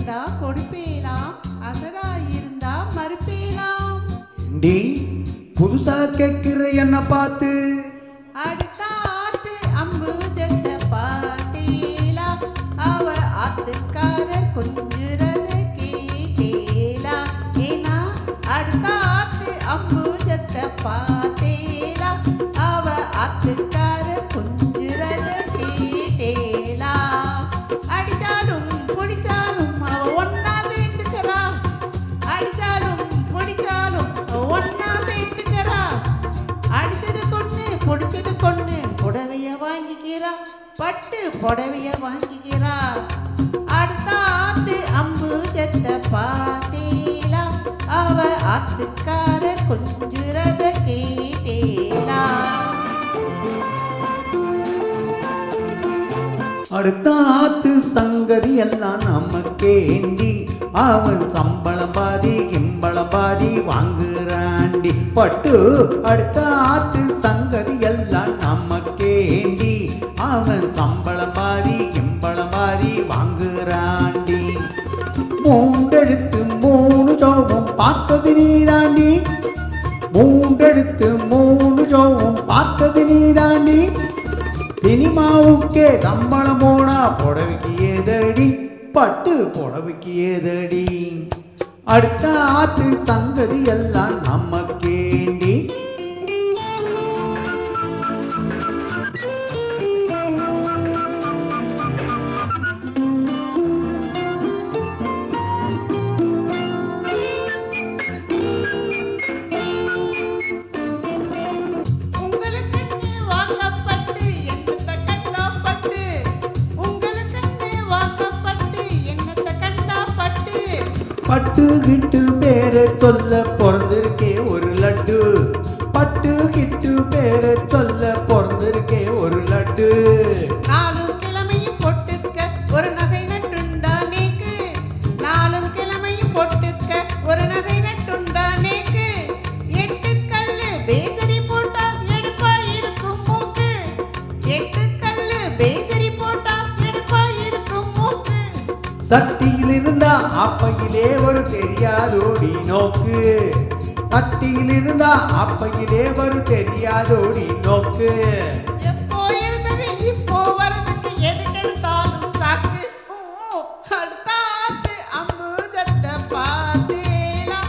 தந்தா கொடுப்பேலாம், அசடா இருந்தா மறுப்பேலாம். டி புதுசா கேட்கிற என்ன பார்த்து அடுத்த ஆத்து அம்புஜத்த பார்த்தேலா, அவ ஆத்துக்காரர் கொஞ்சுறத கேட்டேலா. ஏனா அடுத்த ஆத்து அம்புஜத்த பார்த்தேலா, அவ ஆத்துக்காரர் கொஞ்சுறத கேட்டேலா. அடிச்சாலும் பிடிச்சாலும் அவ ஒன்னா சேர்ந்துக்கிறா, அடிச்சாலும் பிடிச்சாலும் ஒன்னா சேர்ந்துக்கிறா. அடிச்சது கொண்டு பிடிச்சது கொண்டு புடவைய வாங்கிக்கிறா, பட்டு புடவைய வாங்கிக்கிறா. அடுத்த ஆத்து அம்புஜத்த பார்த்தேலா, அவ ஆத்துக்காரர் கொஞ்சுறத கேட்டேலா. அடுத்த ஆத்து சங்கதி எல்லாம் நமக்கேண்டி, அவன் சம்பளம் பாதி கிம்பளம் பாதி வாங்குறாண்டி. பட்டு அடுத்த ஆத்து சங்கதி எல்லாம் நமக்கேண்டி, அவன் சம்பளம் பாதி கிம்பளம் பாதி வாங்குறாண்டி. மூண்டெடுத்து மூணு ஜோபம் பார்த்தது நீதாண்டி, மூண்டெடுத்து மூணு ஜோபம் பார்த்தது நீதாண்டி. சினிமாவுக்கே சம்பளம் போனா புடவைக்கு ஏதடி, பட்டு புடவைக்கு ஏதடி. அடுத்த ஆத்து சங்கதி எல்லாம் நமக்கேண்டி. பட்டு கிட்டு பேரை சொல்ல பிறந்திருக்கே ஒரு லட்டு, பட்டு கிட்டு பேரை சொல்ல பிறந்திருக்கே ஒரு லட்டு. நாலும் கிழமையும் பொட்டுக்க ஒரு நகை நட்டுண்டா நேக்கு, நாலும் கிழமையும் பொட்டுக்க ஒரு நகை நட்டுண்டா நேக்கு. எட்டு கல்லு பேசரி போட்டா எடுப்பா இருக்கும் மூக்கு, எட்டு கல்லு பேசரி போட்டா எடுப்பா இருக்கும் மூக்கு. சட்டியில் இருந்தா அப்பையிலே ஒரு தெரியாதோடி நோக்கு, சட்டியில் இருந்தா அப்பையிலே ஒரு தெரியாதோடி நோக்கு. எப்போ இருந்தது இப்போ வரதுக்கு எதுக்கெடுத்தாலும் சாக்கு. அடுத்த ஆத்து அம்புஜத்த பார்த்தேலா,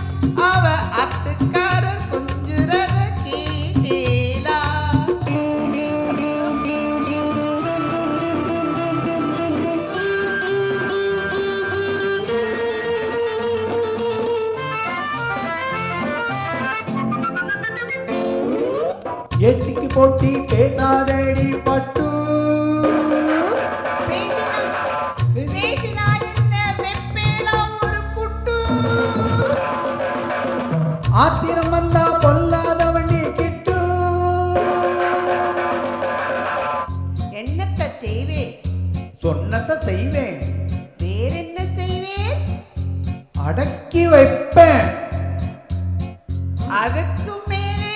அவ அத்துக்காரர் கொஞ்சுறத கேட்டேலா. எட்டிக்கு போட்டி பேசாதடி பட்டு, பேசினா என்ன வெப்பேலா ஒரு குட்டு. ஆத்திரம் வந்தா பொல்லாத வண்டி கிட்டு. என்னத்த செய்வேன், சொன்னத செய்வேன், வேறென்ன செய்வேன், அடக்கி வைப்பேன். அதுக்கு மேலே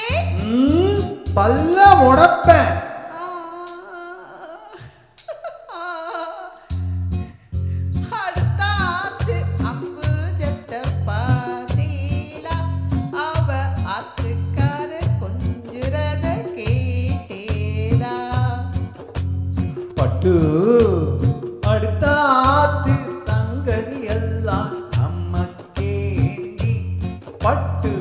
பல்ல உடப்பேன். அடுத்த ஆத்து அம்புஜத்த பார்த்தேலா, அவ ஆத்துக்காரர் கொஞ்சுறத கேட்டேலா. பட்டு அடுத்த ஆத்து சங்கதி எல்லாம் நமக்கேண்டி, பட்டு